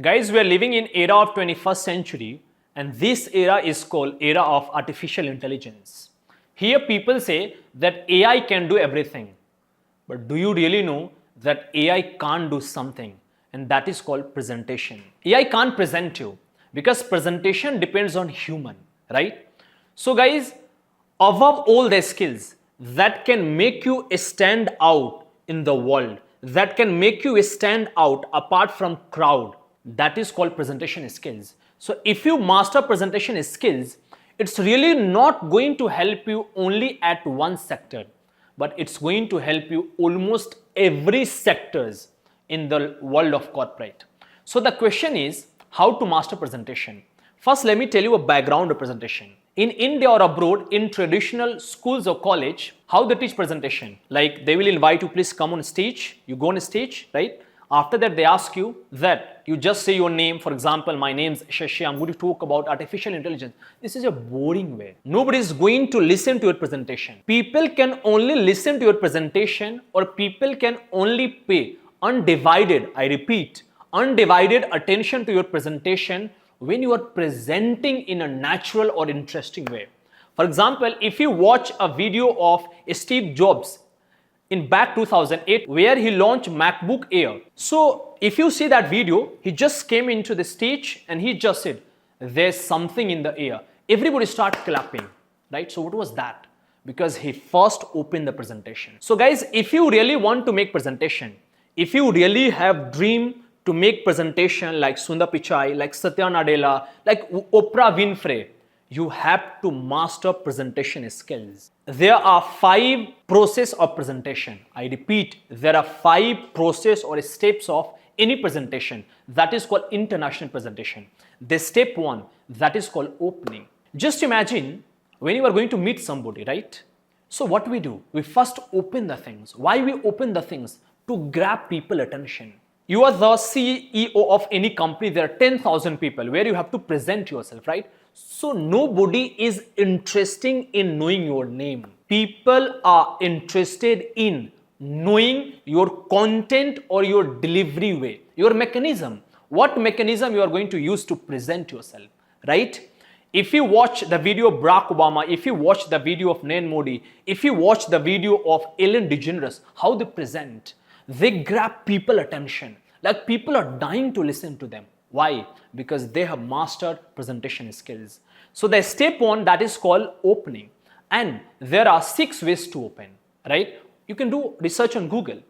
Guys, we are living in era of 21st century, and this era is called era of artificial intelligence. Here people say that AI can do everything. But do you really know that AI can't do something? And that is called presentation. AI can't present you because presentation depends on human, right? So guys, above all the skills that can make you stand out in the world, that can make you stand out apart from crowd, that is called presentation skills. So if you master presentation skills, it's really not going to help you only at one sector, but it's going to help you almost every sectors in the world of corporate. So the question is how to master presentation. First, let me tell you a background of presentation. In India or abroad, in traditional schools or college, how they teach presentation? Like they will invite you, please come on stage. You go on stage, right? After that, they ask you that you just say your name. For example, my name is Shashi. I'm going to talk about artificial intelligence. This is a boring way. Nobody is going to listen to your presentation. People can only listen to your presentation, or people can only pay undivided, I repeat, undivided attention to your presentation when you are presenting in a natural or interesting way. For example, if you watch a video of Steve Jobs in back 2008 where he launched MacBook Air. So if you see that video, he just came into the stage and he just said, there's something in the air. Everybody started clapping, right? So what was that? Because he first opened the presentation. So guys, if you really want to make presentation, if you really have dream to make presentation like Sundar Pichai, like Satya Nadella, like Oprah Winfrey, you have to master presentation skills. There are 5 processes of presentation. I repeat, there are 5 processes or steps of any presentation. That is called international presentation. The step 1, that is called opening. Just imagine when you are going to meet somebody, right? So what we do? We first open the things. Why we open the things? To grab people attention. You are the CEO of any company. There are 10,000 people where you have to present yourself, right? So nobody is interested in knowing your name. People are interested in knowing your content or your delivery way, your mechanism. What mechanism you are going to use to present yourself, right? If you watch the video of Barack Obama, if you watch the video of Narendra Modi, if you watch the video of Ellen DeGeneres, how they present, they grab people attention. Like people are dying to listen to them. Why? Because they have mastered presentation skills. So the step 1, that is called opening. And there are 6 ways to open, right? You can do research on Google.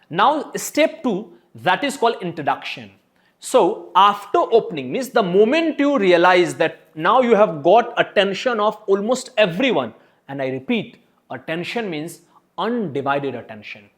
Now step 2, that is called introduction. So after opening means the moment you realize that now you have got attention of almost everyone. And I repeat, attention means undivided attention.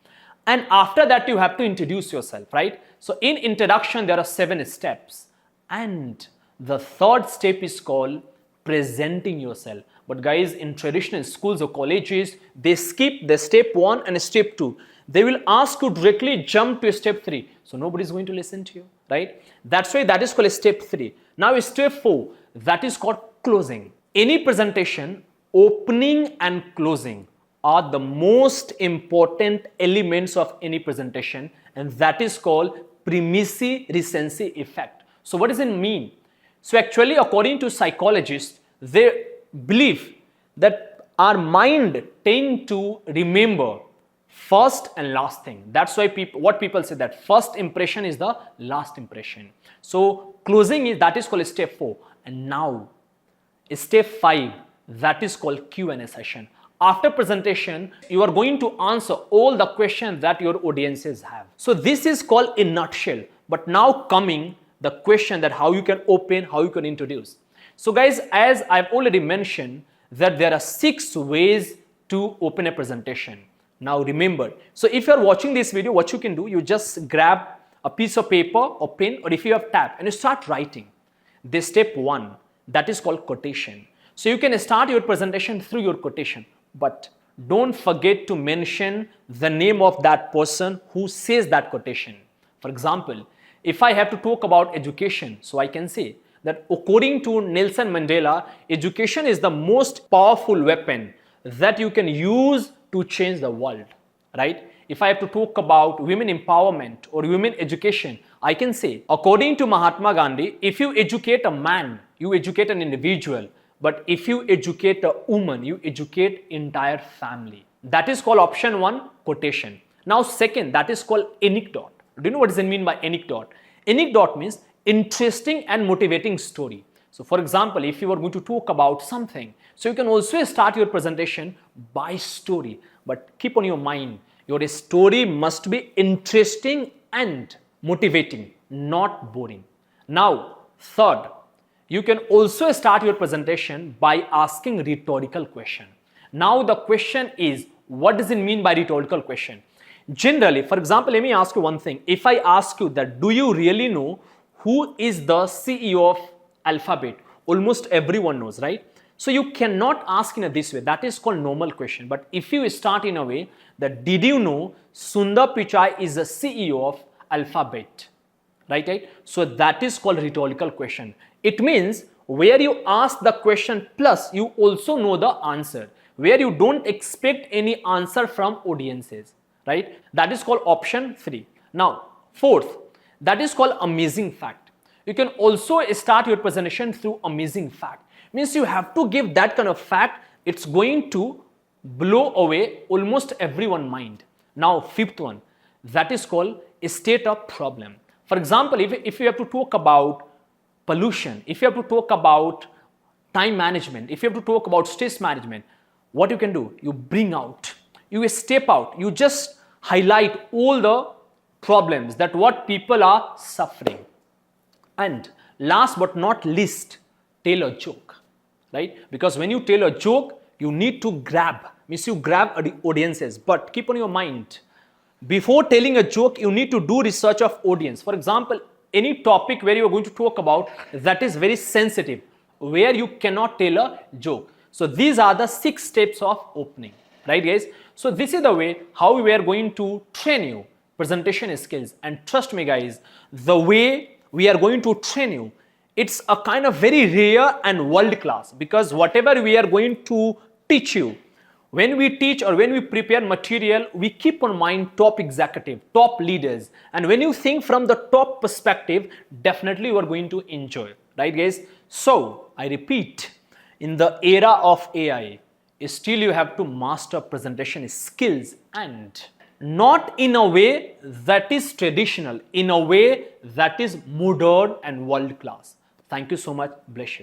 And after that, you have to introduce yourself, right? So in introduction, there are 7 steps. And the 3rd step is called presenting yourself. But guys, in traditional schools or colleges, they skip the step 1 and step 2. They will ask you directly jump to step 3. So nobody is going to listen to you, right? That's why that is called step 3. Now step 4, that is called closing. Any presentation, opening and closing are the most important elements of any presentation, and that is called primacy recency effect. So what does it mean? So actually, according to psychologists, they believe that our mind tend to remember first and last thing. That's why what people say that first impression is the last impression. So closing is, that is called step 4. And now step 5, that is called Q&A session. After presentation, you are going to answer all the questions that your audiences have. So this is called in nutshell. But now coming the question that how you can open, how you can introduce. So guys, as I've already mentioned that there are 6 ways to open a presentation. Now remember, so if you're watching this video, what you can do, you just grab a piece of paper or pen, or if you have tab, and you start writing. This step 1, that is called quotation. So you can start your presentation through your quotation. But don't forget to mention the name of that person who says that quotation. For example, if I have to talk about education, so I can say that according to Nelson Mandela, education is the most powerful weapon that you can use to change the world, right? if I have to talk about women empowerment or women education, I can say, according to Mahatma Gandhi, if you educate a man, you educate an individual. But if you educate a woman, you educate entire family. That is called option 1, quotation. Now second, that is called anecdote. Do you know what does it mean by anecdote? Anecdote means interesting and motivating story. So for example, if you are going to talk about something, so you can also start your presentation by story. But keep on your mind, your story must be interesting and motivating, not boring. Now third, you can also start your presentation by asking rhetorical question. Now the question is, what does it mean by rhetorical question? Generally, for example, let me ask you one thing. If I ask you that, do you really know who is the CEO of Alphabet? Almost everyone knows, right? So you cannot ask in this way. That is called normal question. But if you start in a way that, did you know Sundar Pichai is the CEO of Alphabet? Right? So that is called rhetorical question. It means where you ask the question plus you also know the answer, where you don't expect any answer from audiences, right? That is called option 3. Now fourth, that is called amazing fact. You can also start your presentation through amazing fact. Means you have to give that kind of fact, it's going to blow away almost everyone's mind. Now fifth one, that is called a state of problem. For example, if you have to talk about pollution, if you have to talk about time management, if you have to talk about stress management, what you can do? You bring out, you step out, you just highlight all the problems that what people are suffering. And last but not least, tell a joke, right? Because when you tell a joke, you need to grab, means you grab the audiences. But keep on your mind, before telling a joke, you need to do research of audience. For example, any topic where you are going to talk about that is very sensitive, where you cannot tell a joke. So these are the 6 steps of opening, right guys? So this is the way how we are going to train you presentation skills. And trust me guys, the way we are going to train you, it's a kind of very rare and world class, because whatever we are going to teach you, when we teach or when we prepare material, we keep on mind top executive, top leaders. And when you think from the top perspective, definitely you are going to enjoy, right guys? So I repeat, in the era of AI, still you have to master presentation skills, and not in a way that is traditional, in a way that is modern and world class. Thank you so much. Bless you.